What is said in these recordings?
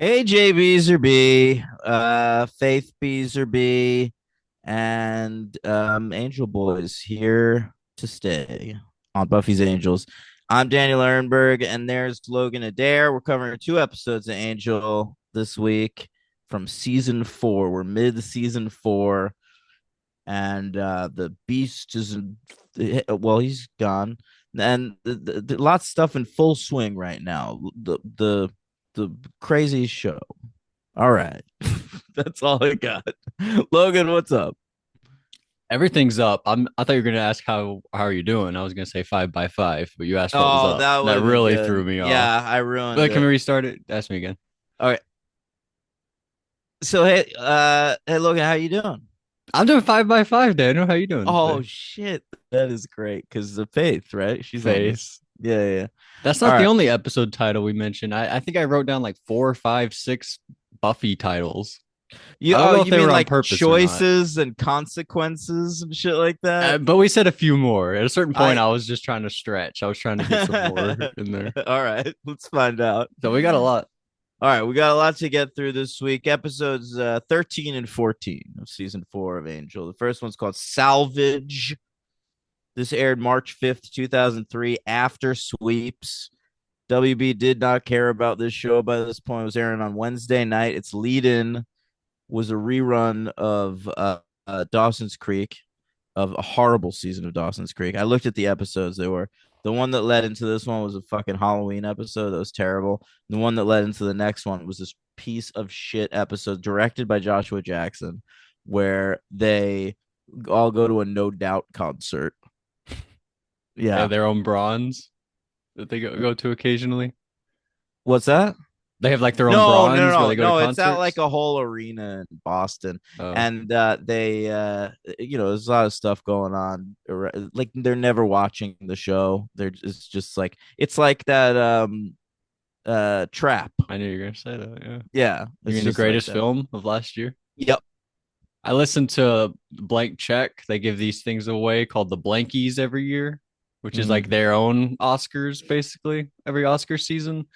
AJ Beezer Faith Beezer and Angel Boys here to stay on Buffy's Angels. I'm Daniel Ehrenberg, and there's Logan Adair. We're covering two episodes of Angel this week from season 4. We're mid season 4, and the Beast is well, he's gone, and lots of stuff in full swing right now. The crazy show. All right. That's all I got. Logan, what's up? Everything's up. I thought you were gonna ask how are you doing? I was gonna say 5 by 5, but you asked what was Oh, up. that would That have been really threw good. me off. Yeah, I ruined But can we it. restart it? Ask me again. All right. So hey Logan, how you doing? I'm doing 5 by 5, Daniel. How you doing Oh today? shit. That is great because the Faith, right? She's on Faith. this. Yeah, yeah, yeah. That's All not the right. only episode title we mentioned. I think I wrote down like 4, 5, 6 Buffy titles. I don't know if You they mean were on like purpose or not. choices and consequences and shit like that? But we said a few more. At a certain point, I I was just trying to stretch. I was trying to get some more in there. All right, let's find out. So we got a lot. All right, we got a lot to get through this week. Episodes 13 and 14 of season 4 of Angel. The first one's called Salvage. This aired March 5th, 2003, after Sweeps. WB did not care about this show by this point. It was airing on Wednesday night. Its lead in was a rerun of Dawson's Creek, of a horrible season of Dawson's Creek. I looked at the episodes. They were the one that led into this one was a fucking Halloween episode that was terrible. The one that led into the next one was this piece of shit episode directed by Joshua Jackson, where they all go to a No Doubt concert. They Yeah. have their own bronze that they go to occasionally. What's that? They have like their own No, no, bronze where no, they go to no. It's at like concerts. a whole arena in Boston, Oh, and there's a lot of stuff going on. Like they're never watching the show. It's just like it's like that trap. I knew you were gonna say that. Yeah. Yeah, You it's mean the just like greatest that. film of last year? Yep. I listened to Blank Check. They give these things away called the Blankies every year, which is like Mm, their own Oscars basically every Oscar season.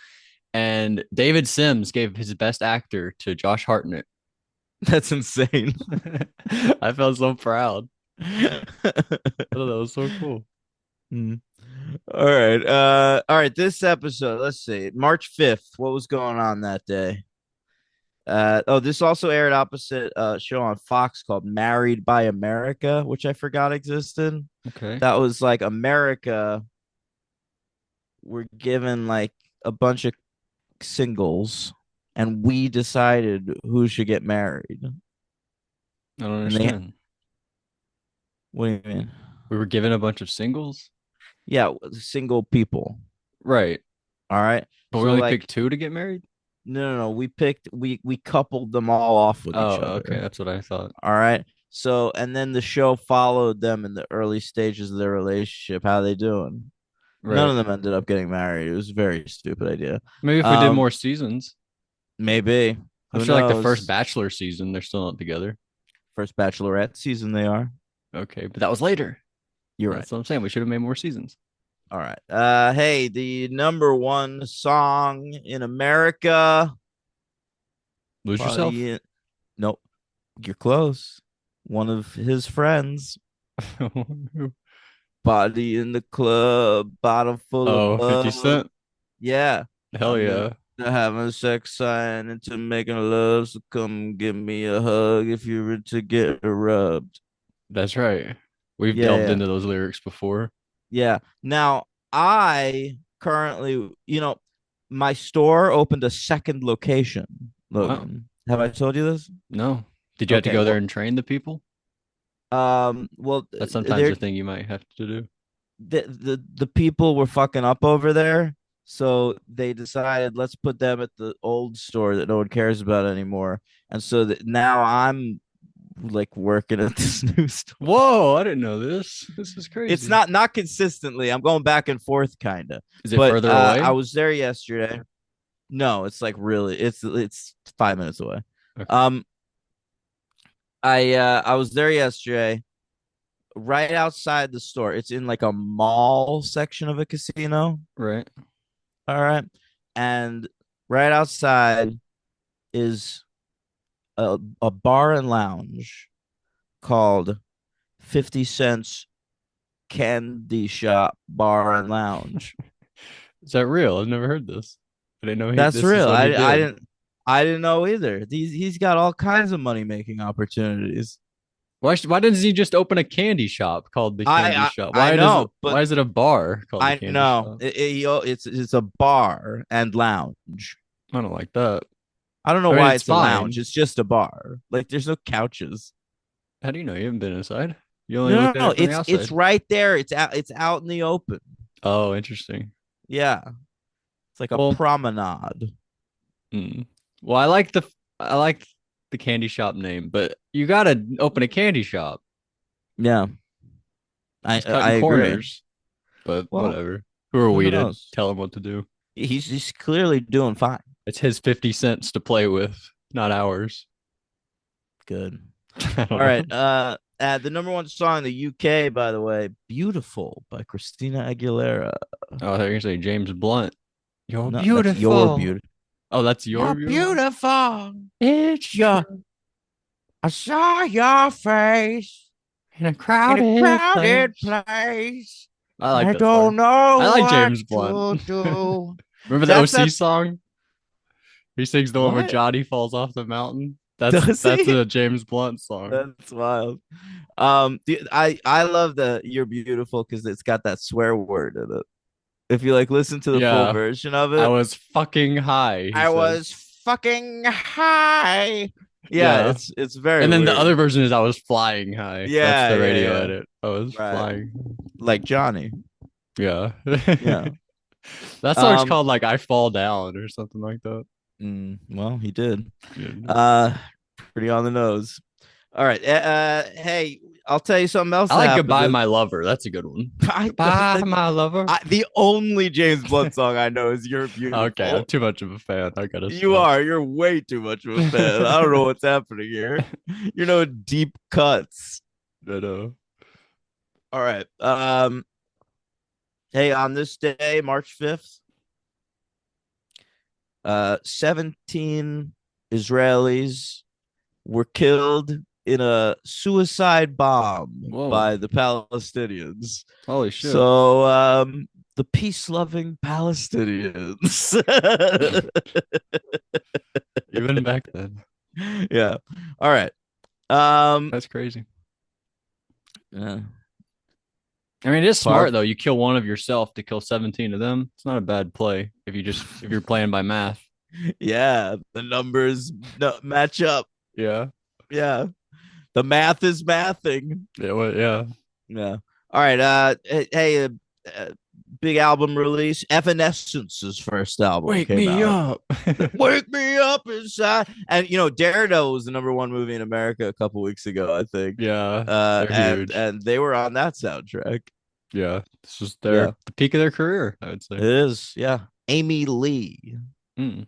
And David Sims gave his best actor to Josh Hartnett. that's insane. I felt so proud. I thought that was so cool. Mm. All right. This episode, let's see, March 5th. What was going on that day? This also aired opposite show on Fox called Married by America, which I forgot existed. Okay. That was like America were given like a bunch of singles, and we decided who should get married. I don't And they, understand. what do you mean? We were given a bunch of singles. Yeah, single people. Right. All right. But we So only picked like, two to get married? no. We coupled them all off with each Oh, okay. other. That's what I thought. All right. So and then the show followed them in the early stages of their relationship. How they doing? None Right. of them ended up getting married. It was a very stupid idea. Maybe if we did Um, more seasons. maybe. I'm Who sure like the first knows? Bachelor season, they're still not together. First Bachelorette season they are. Okay, but that was later. You're right. That's what I'm saying. We should have made more seasons. All right. Hey, the number one song in America. Lose yourself. Party. Nope. You're close. One of his friends. Body in the club, bottle full of Oh, 50 bug. Cent. Yeah. Hell I'm in yeah. having sex sign into making love. So come give me a hug if you're into get rubbed. That's right. We've Yeah, delved yeah. into those lyrics before. Yeah. Now I currently, my store opened a second location, Wow. Logan. Have I told you this? No. Did you have to Okay. go there and train the people? Well, That's sometimes they're a thing you might have to do. the people were fucking up over there, so they decided let's put them at the old store that no one cares about anymore. And so that now I'm like working at this new store. Whoa, I didn't know this. This is It's crazy. not consistently. I'm going back and forth kind of. Is it But further I away? was there yesterday. No, it's like really it's 5 minutes away. Okay. Um I was there yesterday, right outside the store. It's in like a mall section of a casino. Right. All right. And right outside, is a bar and lounge called 50 Cents Candy Shop Bar and Lounge. Is that real? I've never heard this. I didn't know That's this is real. what he I did. didn't know either. He's got all kinds of money making opportunities. Why doesn't he just open a candy shop called the Candy Shop? I know, Why but is it a bar called the I Candy know Shop? it's a bar and lounge. I don't like that. I don't know I mean, why it's it's a lounge. fine. It's just a bar. Like there's no couches. How do you know you haven't been inside? You only No, looked no, at no. it from the It's outside. right there. It's out in the open. Oh, interesting. Yeah, it's like a Well, promenade. mm. Well, I like the candy shop name, but you gotta open a candy shop. Yeah, He's I cutting agree. corners, but Well, whatever. Who are who we to knows? tell him what to do? He's clearly doing fine. It's his 50 cents to play with, not ours. Good. I All don't know. right. The number one song in the UK, by the way, "Beautiful" by Christina Aguilera. Oh, they're gonna say James Blunt. You're No, that's your beautiful. beauty. Oh, that's your You're beautiful. beautiful. It's Yeah, true. I saw your face In a in a crowded crowded place. place. I like I that song. don't I know like what James Blunt. to do. Remember the That's OC that. song? He sings the one where What Johnny falls off the mountain. does That's he? a James Blunt song. That's wild. I love the "You're Beautiful" because it's got that swear word in it. If you like listen to the full Yeah. version of I it, was fucking high, he I says. was fucking high. Yeah, Yeah. it's very And then the other weird. version is I was flying high. That's Yeah, the yeah, radio yeah. edit. I was Right. flying. Like Johnny. Yeah. Yeah. That song's Um. called like I Fall Down or something like that. Well, he did. Yeah. Uh, pretty on the nose. All right. Hey, I'll tell you something else I that like happened. Goodbye My Lover. That's a good one. I don't. Goodbye, my lover. The only James Blunt song I know is "You're Okay, I'm Beautiful." too much of a fan. I gotta You stop. are. You're way too much of a fan. I don't know what's happening here. You're no deep cuts. But All right. Hey, on this day, March 5th, 17 Israelis were killed in a suicide bomb whoa. by the Palestinians. Holy shit. So, the peace-loving Palestinians. Even back then. Yeah. All right. Um, That's crazy. yeah. I mean, it is Par- smart though. You kill one of yourself to kill 17 of them. It's not a bad play if you're playing by math. yeah, the numbers match up. Yeah. Yeah. The math is mathing. Yeah. Well, yeah. Yeah. All right. Hey, big album release. Evanescence's first album Wake came me out. up. Wake me up inside. And Daredevil was the number one movie in America a couple weeks ago, I think. Yeah. They're And huge. they were on that soundtrack. Yeah. This was Yeah, the peak of their career, I would it say. is. Yeah, Amy Lee. Mm,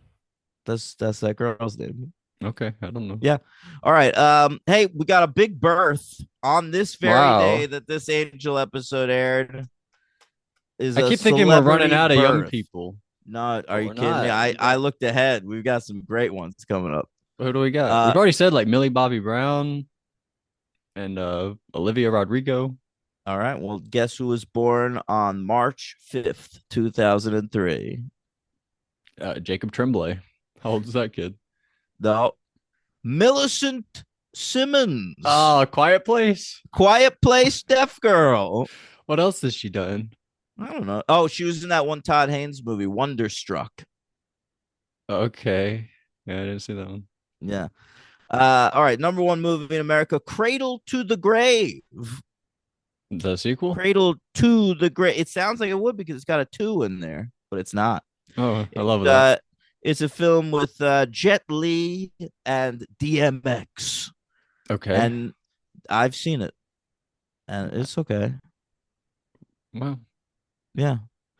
That's that girl's name. okay. I don't know. Yeah. All right. Hey, we got a big birth on this very day Wow. that this Angel episode aired. Is I a keep thinking we're running celebrity out of young birth. people, No, are but you we're kidding me? not. I looked ahead. We've got some great ones coming up. Who do we got? Uh, We've already said like Millie Bobby Brown and Olivia Rodrigo. all right. Well, guess who was born on March 5th, 2003? Jacob Tremblay. How old is that kid? The Millicent Simmons. Oh, Quiet Place. Quiet Place Deaf Girl. What else has she done? I don't know. Oh, she was in that one Todd Haynes movie, Wonderstruck. Okay. Yeah, I didn't see that one. Yeah. All right. Number one movie in America, Cradle to the Grave. The sequel? Cradle to the Grave. It sounds like it would because it's got a two in there, but it's not. Oh, I love It's, that. it's a film with Jet Li and DMX, Okay. and I've seen it, and it's okay. Well, Yeah.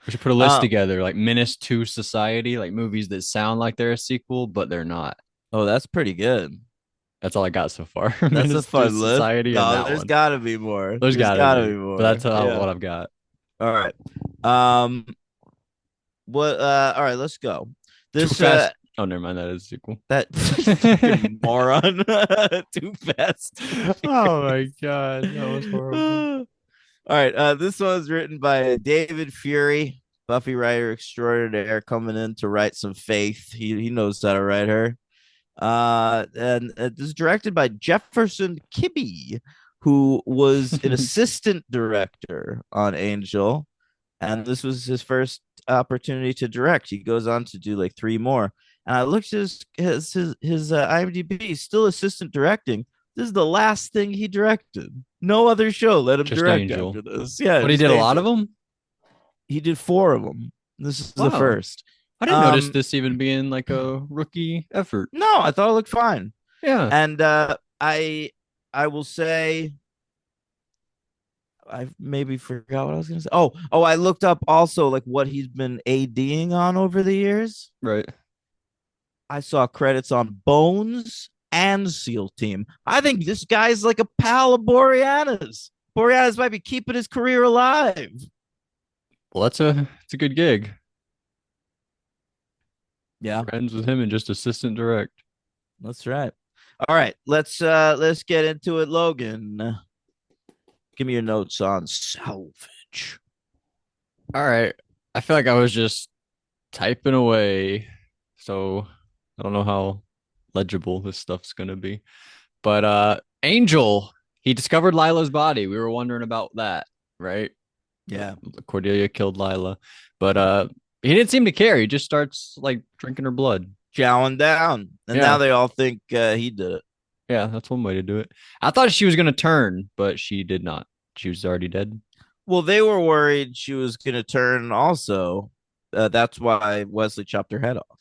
we should put a list Uh, together, like Menace to Society, like movies that sound like they're a sequel, but they're not. oh, that's pretty good. That's all I got so far. That's a Menace to fun list. Society and No, that there's one. got to be more. There's There's gotta got to be, be but more. that's Yeah. what I've got. All right. What? All right. Let's go. Too This. fast. Oh, never mind. That is a sequel. That fucking moron. Too fast. Oh my God, that was horrible. All right. This was written by David Fury, Buffy writer extraordinaire, coming in to write some Faith. He knows how to write her. And this is directed by Jefferson Kibbe, who was an assistant director on Angel, and this was his first opportunity to direct. He goes on to do like three more. And I looked at his IMDb. He's still assistant directing. This is the last thing he directed. No other show let him Just direct Angel. after this. Yeah, But he just did a lot of Angel. them. He did four of them. This is the Wow. first. I didn't notice this even being like a rookie effort. No, I thought it looked fine. Yeah. And I will say I maybe forgot what I was gonna say. Oh, I looked up also like what he's been ADing on over the years. Right. I saw credits on Bones and SEAL Team. I think this guy's like a pal of Boreanaz. Boreanaz might be keeping his career alive. Well, it's a good gig. Yeah, Friends with him and just assistant direct. that's right. All right, let's get into it, Logan. Give me your notes on Salvage. All right. I feel like I was just typing away, so I don't know how legible this stuff's gonna be. But Angel, he discovered Lila's body. We were wondering about that, right? Yeah. Cordelia killed Lila. But he didn't seem to care. He just starts like drinking her blood. Chowing down. And Yeah. now they all think he did it. Yeah, that's one way to do it. I thought she was gonna turn, but she did not. She was already dead. Well, they were worried she was going to turn also. That's why Wesley chopped her head off.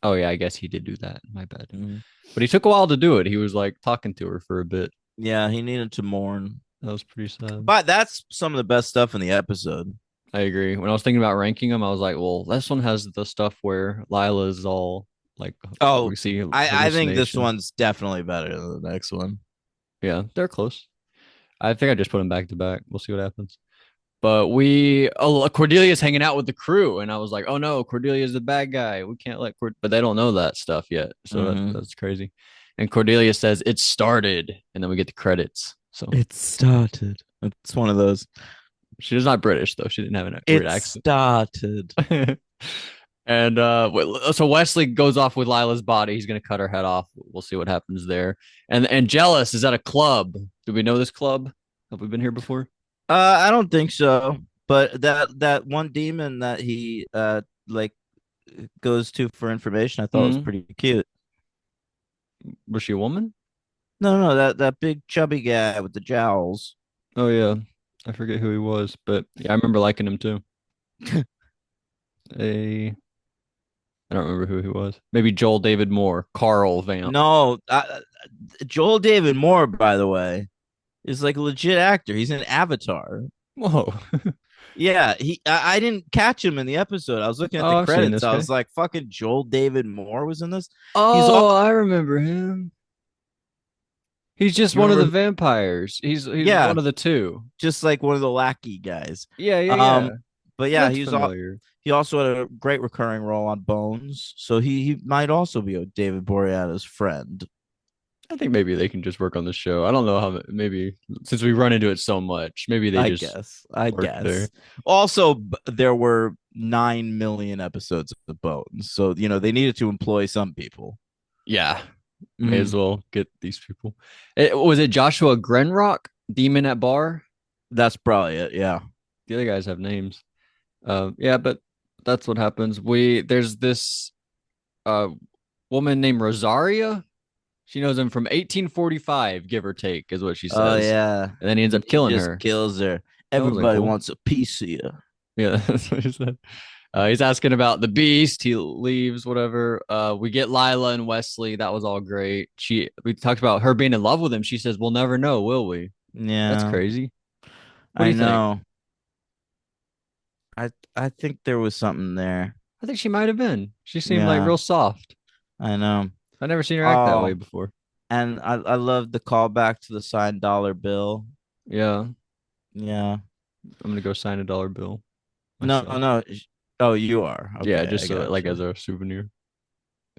Oh yeah, I guess he did do that. My bad. Mhm. But he took a while to do it. He was like talking to her for a bit. Yeah, he needed to mourn. That was pretty sad. But that's some of the best stuff in the episode. I agree. When I was thinking about ranking them, I was like, well, this one has the stuff where Lila is all like, Oh, we see I think this hallucination. one's definitely better than the next one. Yeah, they're close. I think I just put them back to back. We'll see what happens. But Cordelia's hanging out with the crew, and I was like, oh no, Cordelia's the bad guy. We can't let but they don't know that stuff yet, so that's crazy. And Cordelia says it started, and then we get the credits. So It started. It's one of those. she was not British though. She didn't have an weird It accent. started. And so Wesley goes off with Lila's body. He's gonna cut her head off. We'll see what happens there. And Jealous is at a club. Do we know this club? Have we been here before? I don't think so. But that one demon that he like goes to for information, I thought was pretty cute. Was she a woman? No, that big chubby guy with the jowls. Oh yeah, I forget who he was, but yeah, I remember liking him too. I don't remember who he was. Maybe Joel David Moore, Carl Vamp. No, Joel David Moore, by the way, is like a legit actor. He's an Avatar. Whoa. Yeah, I didn't catch him in the episode. I was looking at the I've seen credits. this I guy. was like, fucking Joel David Moore was in this. Oh, I remember him. He's just one of the Remember? vampires. He's Yeah, one of the two. just like one of the lackey guys. Yeah. But yeah, Looks familiar. he also had a great recurring role on Bones, so he might also be a David Boreanaz's friend. I think maybe they can just work on the show. I don't know how. Maybe since we run into it so much, maybe they I work guess. there. Also, there were 9 million episodes of Bones, so they needed to employ some people. Yeah, may as well get these people. Was it Joshua Grenrock, Demon at Bar? That's probably it. Yeah. The other guys have names. Yeah, but that's what happens. There's this woman named Rosaria. She knows him from 1845, give or take, is what she says. Oh yeah. And then he ends up killing just her. Kills her. Like, Everybody cool. wants a piece of you. Yeah, that's what he said. He's asking about the beast. He leaves, whatever. We get Lila and Wesley. That was all great. We talked about her being in love with him. She says, "We'll never know, will we?" Yeah. That's crazy. What do I you know. I think there was something there. I think she might have been. She seemed like real soft. I know. I've never seen her act that way before. And I love the callback to the signed dollar bill. Yeah. Yeah. I'm gonna go sign a dollar bill. No. Oh, you are. Okay, yeah, just so, like as a souvenir.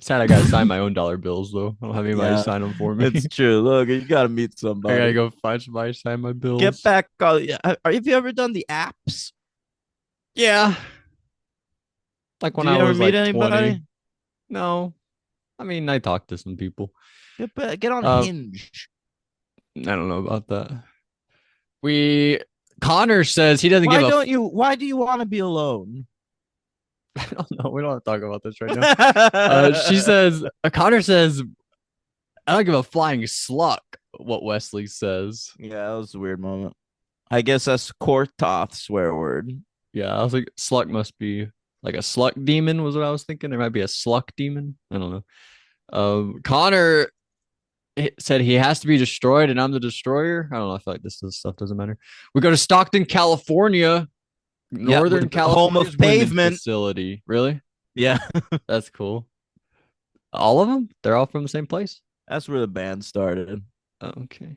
Sad I gotta sign my own dollar bills though. I don't have anybody Yeah, sign them for it's me. true. Look, you gotta meet I gotta somebody. go find somebody to sign my Get bills. back. Yeah, have you ever done the apps? Yeah, like when Did I you ever was meet like 20. anybody? No, I mean I talked to some people. Get back. Get on Uh, Hinge. I don't know about that. We Connor says he doesn't give Why a. don't you? Why do you want to be alone? I don't know. We don't have to talk about this right now. She Yeah, says Connor says I don't give a flying sluck. What Wesley says. that was a weird moment. I guess that's Kortoth swear word. Yeah, I was like sluck must be like a sluck demon was what I was thinking. There might be a sluck demon. I don't know. Connor said he has to be destroyed, and I'm the destroyer. I don't know. I feel like this stuff doesn't matter. We go to Stockton, California, Yeah, Northern with the home California's of women's pavement. facility. Really? Yeah, That's cool. All of them? They're all from the same place? that's where the band started. Oh, okay.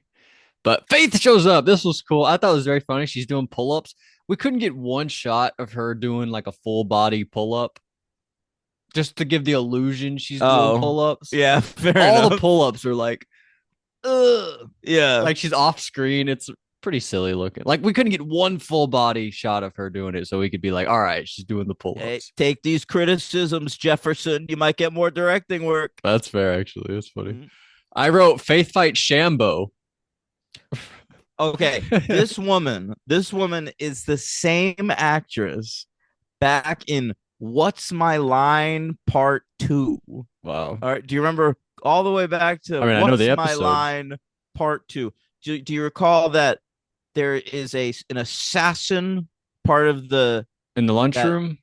But Faith shows up. This was cool. I thought it was very funny. She's doing pull ups. We couldn't get one shot of her doing like a full body pull up just to give the illusion she's doing Oh, pull ups. yeah, fair All the enough. pull ups are like, ugh. Yeah. Like she's off screen. It's pretty silly looking. Like we couldn't get one full body shot of her doing it, so we could be like, all right, she's doing the pull Hey, ups. take these criticisms, Jefferson. You might get more directing work. That's fair, actually. That's funny. Mhm. I wrote Faith fight Shambo. Okay, this woman is the same actress back in What's My Line Part 2. Wow. All right, do you remember all the way back to I mean, I know the What's My episodes Line Part 2? Do you recall that there is an assassin part of the in the that lunchroom.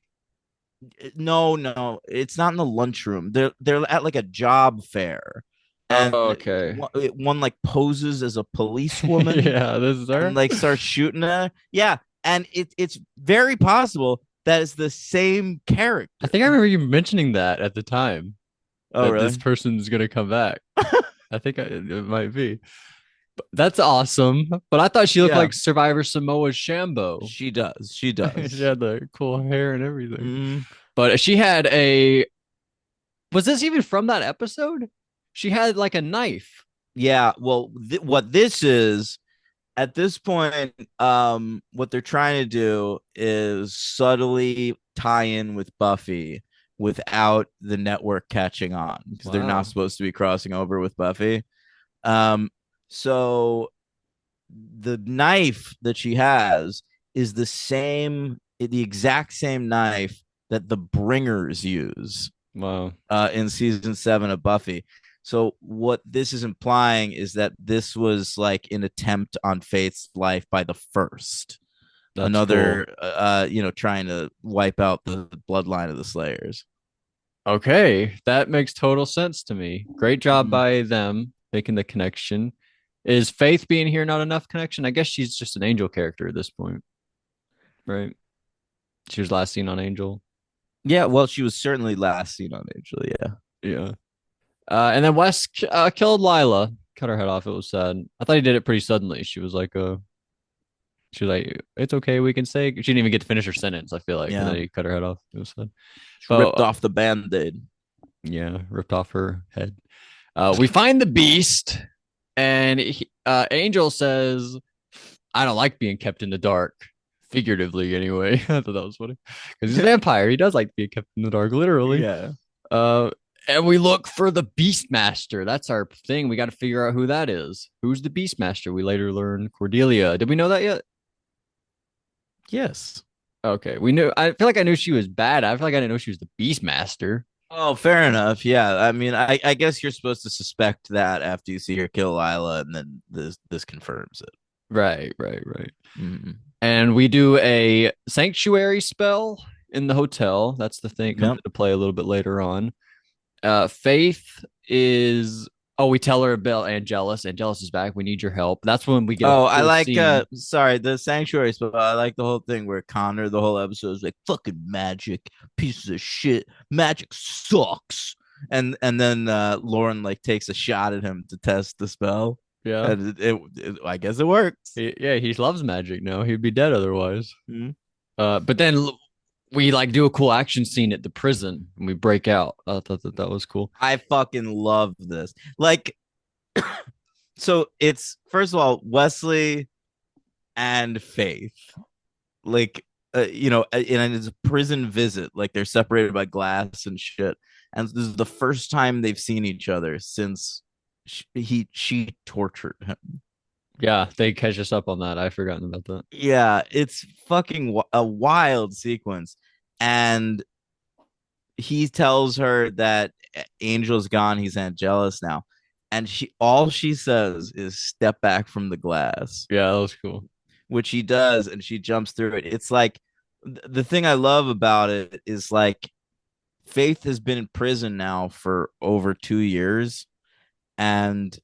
no, it's not in the lunchroom. They're at like a job fair, and Oh, okay. one like poses as a policewoman Yeah, this is and her. like starts shooting at her. Yeah, and it's very possible that is the same I character. think I remember you mentioning that at the time Oh, that this really? person's gonna come back. I think it might be. But that's awesome. But I thought she looked Yeah, like Survivor Samoa's Shambo. she does. She She does. had the cool hair and everything. Mm, But she had a. Was this even from that episode? She had like a knife. yeah. Well, what this is at this point, what they're trying to do is subtly tie in with Buffy without the network catching on because they're not Wow. supposed to be crossing over with Buffy. Um, so the knife that she has is the exact same knife that the Bringers use Wow. in season 7 of Buffy. So what this is implying is that this was like an attempt on Faith's life by the first, That's another cool. trying to wipe out the bloodline of the Slayers. Okay. That makes total sense to me. Great job Mhm. by them making the connection. Is Faith being here not enough connection? I guess she's just an Angel character at this point, right? She was last seen on Angel. Yeah, well, she was certainly last seen on Angel. Yeah, Yeah. And then Wes killed Lila, cut her head off. It was sad. I thought he did it pretty suddenly. She was like, "It's okay, we can say." She didn't even get to finish her sentence. I feel like, and yeah, then he cut her head off. It was sad. she But ripped off the band-aid. yeah, ripped off her head. We find the beast, and Angel says, "I don't like being kept in the dark." Figuratively, anyway. I thought that was funny because he's a vampire. He does like being kept in the dark, literally. Yeah. Uh, and we look for the Beastmaster. That's our thing. We got to figure out who that is. Who's the Beastmaster? We later learn Cordelia. Did we know that yet? Yes. Okay, we knew. I feel like I knew she was bad. I feel like I didn't know she was the Beastmaster. Oh, fair enough. Yeah, I mean, I guess you're supposed to suspect that after you see her kill Lila, and then this confirms it. Right, right, right. Mm-hmm. And we do a sanctuary spell in the hotel. That's the thing. It comes Yep. into play a little bit later on. Faith is. Oh, we tell her about Angelus. Angelus is back. We need your help. That's when we get a Oh, I full like scene. sorry, the sanctuary spell. I like the whole thing where Connor, the whole episode is like fucking magic, pieces of shit. Magic sucks. And then Lauren like takes a shot at him to test the spell. Yeah. And I guess it works. Yeah, he loves magic now. He'd be dead otherwise. Mhm. But then we like do a cool action scene at the prison and we break out. I thought that was cool. I fucking love this. Like, so it's first of all Wesley and Faith. Like, and it's a prison visit. Like they're separated by glass and shit. And this is the first time they've seen each other since she tortured him. Yeah, they catch us up on that. I've forgotten about that. Yeah, it's fucking a wild sequence. And he tells her that Angel's gone, he's Angelus now. And she says is step back from the glass, Yeah, that was cool. which he does, and she jumps through it. It's like the thing I love about it is like Faith has been in prison now for over 2 years, and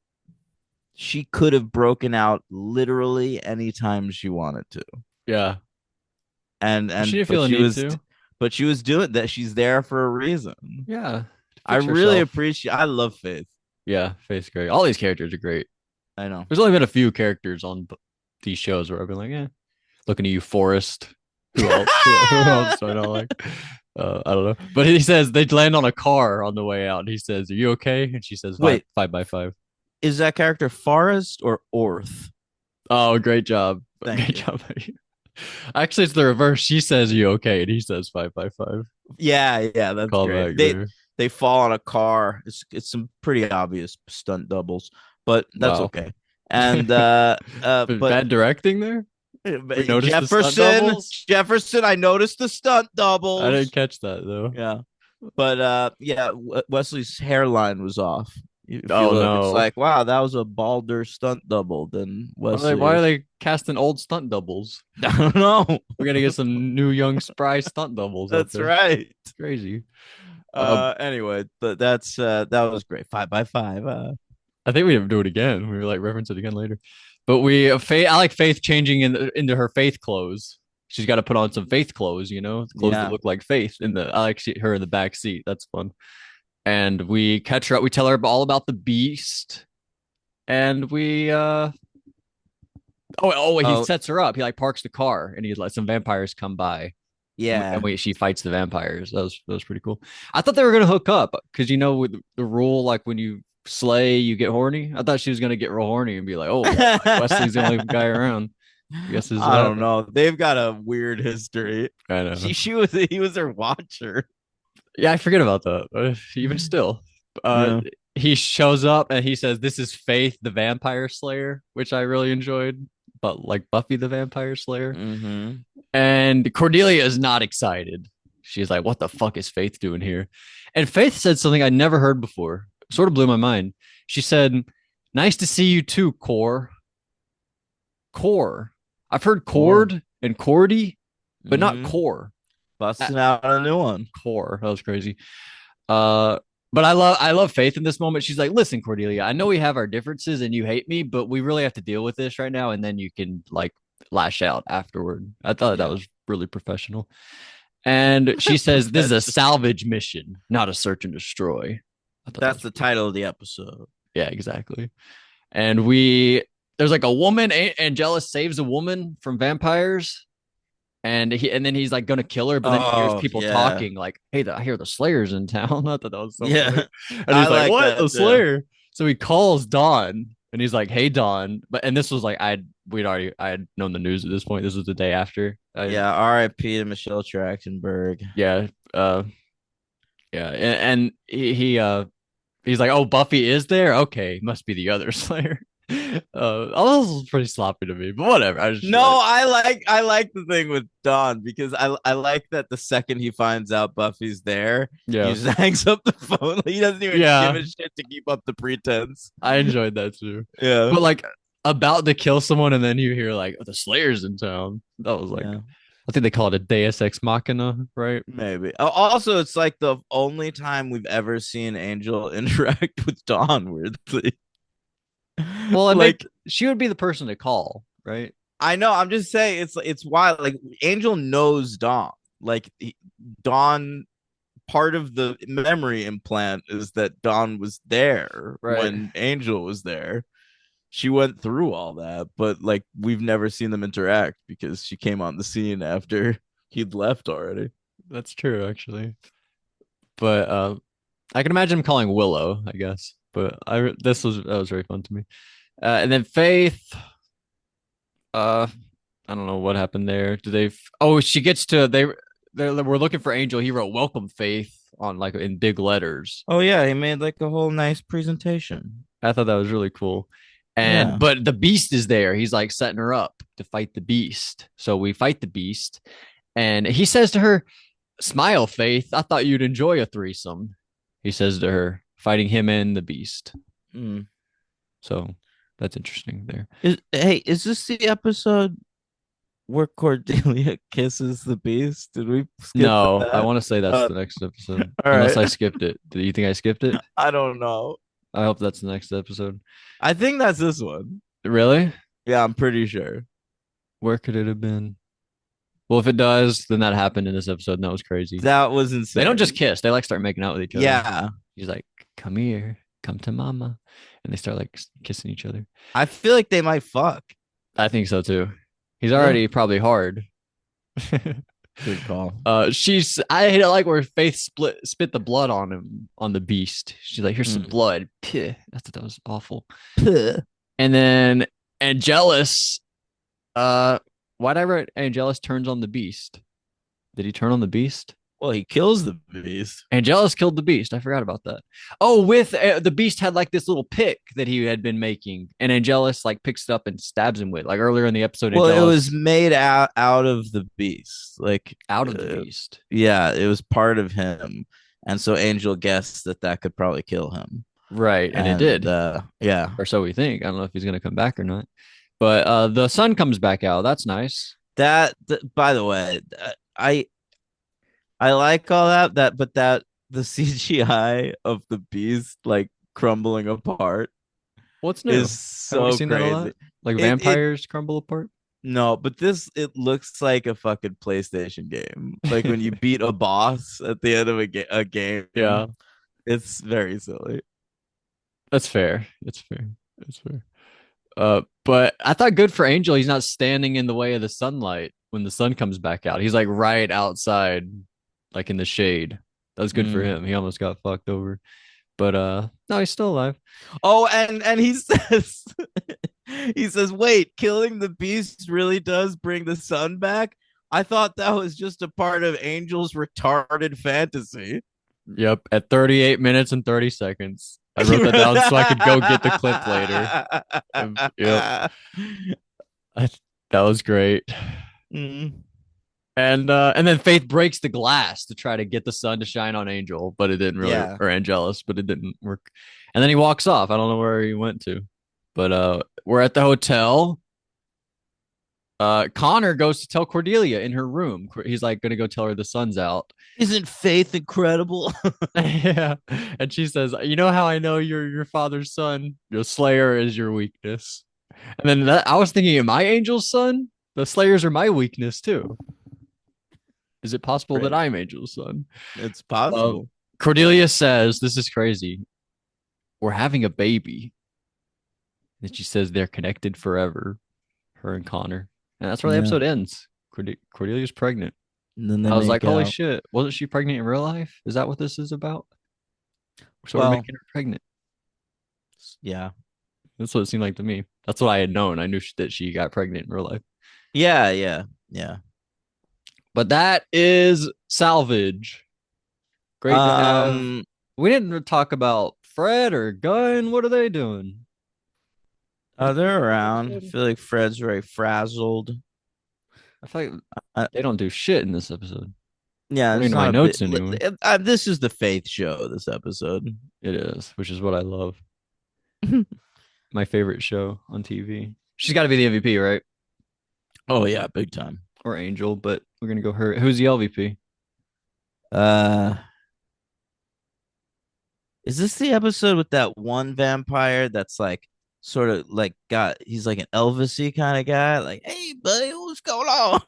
she could have broken out literally anytime she wanted to. Yeah. And She didn't but feel a she need was to. but she was doing that. She's there for a reason. Yeah. I Fix really herself. appreciate. I love Faith. Yeah, Faith's great. All these characters are great. I know. There's only been a few characters on these shows where I've been like, yeah. Looking at you, Forrest. Who else? Who else do I not like? I don't know. But he says they land on a car on the way out. And he says, "Are you okay?" And she says, Wait, 5 by 5. is that character Forrest or Orth? Oh, great job. Thank Great you. job. Actually, it's the reverse. She says, "You okay?" And he says, 5 by 5. Yeah, that's Call great. back They there. they fall on a car. It's some pretty obvious stunt doubles, but that's Wow. okay. And but Bad directing there. We noticed the stunt Jefferson, doubles. Jefferson, I noticed the stunt I didn't doubles. catch that though. Yeah, but yeah, Wesley's hairline was off. If you Oh look, it's no. like, wow, that was a balder stunt double than Why are Wesley. they casting old stunt doubles? I don't know. We gotta get some new young spry stunt doubles out That's there. right. Crazy. Uh, Anyway, but that was great. 5 by 5. I think we have to do it again. We were like reference it again later. But Faith, I like Faith changing into her Faith clothes. She's got to put on some Faith clothes, clothes that Yeah. look like Faith. I like her in the back seat. That's fun. And we catch her up. We tell her all about the Beast, and we he Oh, sets her up. He like parks the car, and he lets some vampires come by, and yeah. she fights the vampires. That was pretty cool. I thought they were gonna hook up because with the rule, like when you slay, you get horny. I thought she was gonna get real horny and be like, oh, well, like Wesley's the only guy around. I guess this is what I don't happened. know. They've got a weird history. I know. He was her watcher. Yeah, I forget about that. Even still, uh, Yeah. he shows up and he says, "This is Faith, the Vampire Slayer," which I really enjoyed. But like Buffy the Vampire Slayer. Mm-hmm. And Cordelia is not excited. She's like, "What the fuck is Faith doing here?" And Faith said something I never heard before. Sort of blew my mind. She said, "Nice to see you too, Core." Core. I've heard Core. Cord and Cordy, but not Mm-hmm. Core. Busting out a new one. Core. That was crazy. Uh, but I love Faith in this moment. She's like, "Listen, Cordelia, I know we have our differences and you hate me, but we really have to deal with this right now, and then you can like lash out afterward." I thought that Yeah. was really professional. And she says, "This is a salvage mission, not a search and destroy." I thought that That's was the cool. title of the episode. Yeah, exactly. And there's like a woman. Angelus saves a woman from vampires, and then he's like gonna kill her, but then he hears Oh, people yeah. talking like, "Hey, I hear the Slayer's in town." I thought that was so funny. Yeah. And I he's like, like "What? that The too. Slayer?" So he calls Dawn, and he's like, "Hey, Dawn." And this was like I had known the news at this point. This was the day after. Yeah. R.I.P. to Michelle Trachtenberg. Yeah, yeah, and he's like, "Oh, Buffy is there? Okay, must be the other Slayer." All this was pretty sloppy to me, but whatever. No, I like the thing with Don because I like that the second he finds out Buffy's there, he Yeah, just hangs up the phone. He doesn't even give yeah, a shit to keep up the pretense. I enjoyed that too. Yeah. But like about to kill someone, and then you hear like, "Oh, the Slayer's in town." That was like, Yeah. I think they call it a Deus Ex Machina, right? Maybe. Also, it's like the only time we've ever seen Angel interact with Dawn, weirdly. Well, Like, she would be the person to call, right? I know, I'm just saying it's wild. Like Angel knows Dawn. Like Dawn, part of the memory implant is that Dawn was there Right. when Angel was there. She went through all that, but like we've never seen them interact because she came on the scene after he'd left already. That's true, actually. But I can imagine him calling Willow, I guess. But this was that was very fun to me. And then Faith, uh, I don't know what happened there. Do they? Oh, she gets to they were looking for Angel. He wrote "Welcome, Faith" on like in big letters. Oh yeah, he made like a whole nice presentation. I thought that was really cool. And Yeah. but the Beast is there. He's like setting her up to fight the Beast. So we fight the Beast, and he says to her, "Smile, Faith. I thought you'd enjoy a threesome." He says to her, fighting him and the Beast. Mm. So that's interesting there. Is this the episode where Cordelia kisses the beast? Did we skip No, I that? want to say that's Uh, the next episode, all unless right. I skipped it. Do you think I skipped it? I don't know. I hope that's the next episode. I think that's this one. Really? Yeah, I'm pretty sure. Where could it have been? Well, if it does, then that happened in this episode, and that was crazy. That was They don't just insane. kiss; they like start making out with each other. Yeah. He's like, "Come here, come to mama," and they start like kissing each other. I feel like they might fuck. I think so too. He's Yeah. already probably hard. Good call. She's I hate it like where Faith spit the blood on him on the Beast. She's like, "Here's some Mm. blood." Puh. I thought that was awful. And then Angelus, uh, why'd I write Angelus turns on the Beast? Did he turn on the Beast? Well, he kills the beast. Angelus killed the Beast. I forgot about that. Oh, with the Beast had like this little pick that he had been making, and Angelus like picks it up and stabs him with. Like earlier in the episode, Well, it was Angelus made out of the beast. Like, out of the Beast. yeah, it was part of him, and so Angel guessed that that could probably kill him. Right, and it And did. yeah, Or so we think. I don't know if he's gonna come back or not. But the sun comes back out. That's nice. by the way, I like all that, but that the CGI of the beast like crumbling apart What's new? is Haven't we so seen that a crazy. lot? Like It vampires crumble apart? No, but this it looks like a fucking PlayStation game. Like when you beat a boss at the end of a game. Yeah, It's very silly. that's fair. It's fair. It's fair. But I thought good for Angel. He's not standing in the way of the sunlight when the sun comes back out. He's like right outside, like in the shade. That was good for Mm. him. He almost got fucked over. But no, he's still alive. Oh, and he says he says, "Wait, killing the beast really does bring the sun back? I thought that was just a part of Angel's retarded fantasy." Yep, at 38 minutes and 30 seconds. I wrote that down so I could go get the clip later. Yep, I, that was great. Mm. And then Faith breaks the glass to try to get the sun to shine on Angel, but it didn't really, Yeah. or Angelus, but it didn't work. And then he walks off. I don't know where he went to, but we're at the hotel. Connor goes to tell Cordelia in her room. He's like gonna go tell her the sun's out. Isn't Faith incredible? Yeah, and she says, "You know how I know you're your father's son? Your Slayer is your weakness." And then I was thinking, am I Angel's son? The Slayers are my weakness too. Is it possible that Great. I'm Angel's son? It's Um, possible. Cordelia says, "This is crazy. We're having a baby." And she says they're connected forever, her and Connor. And that's where the Yeah. episode ends. Cordelia's pregnant. And then they I was like, make holy out. shit. Wasn't she pregnant in real life? Is that what this is about? So we're Well, making her pregnant. yeah. That's what it seemed like to me. That's what I had known. I knew that she got pregnant in real life. Yeah, yeah, yeah. But that is Salvage. Great to have. Um, We didn't talk about Fred or Gunn. What are they doing? they're around. I feel like Fred's very frazzled. I feel like Uh, they don't do shit in this episode. yeah, According it's to my not a notes, bit. anyway. This is the Faith show. This episode. It is, which is what I love. My favorite show on TV. She's got to be the MVP, right? Oh yeah, big time. Or Angel, but we're gonna go her. Who's the LVP? Uh, is this the episode with that one vampire that's like sort of like got he's like an Elvisy kind of guy? Like, hey buddy, what's going on?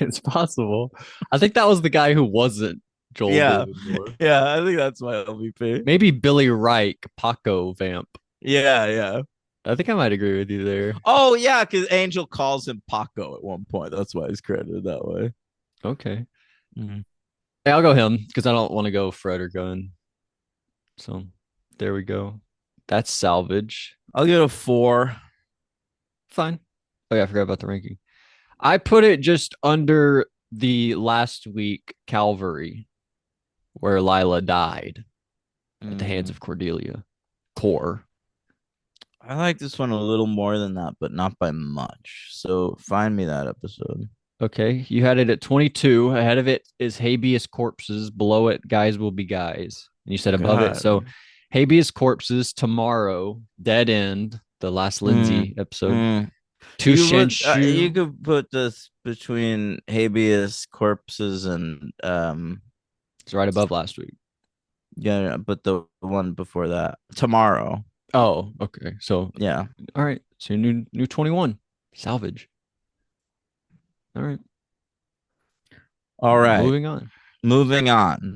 It's possible. I think that was the guy who wasn't Joel Yeah, David. yeah, I think that's my LVP. Maybe Billy Reich, Paco Vamp. Yeah, yeah. I think I might agree with you there. Oh yeah, because Angel calls him Paco at one point. That's why he's credited that way. Okay. Mhm. Hey, I'll go him because I don't want to go Fred or Gunn. So there we go. That's salvage. I'll give it a 4. Fine. Oh yeah, I forgot about the ranking. I put it just under the last week Calvary, where Lila died at the hands Mm. of Cordelia. Core. I like this one a little more than that, but not by much. So find me that episode. Okay, you had it at 22. Ahead of it is habeas corpses. Below it, guys will be guys. And you said above it. God. So habeas corpses tomorrow, dead end, the last Mm. Lindsay episode. Mm. To You Shenshu. could put this between habeas corpses and It's right above last week. yeah, but the one before that tomorrow. Oh, okay. So Yeah. all right. So new 21. Salvage. All right. All right. Moving on. Moving on.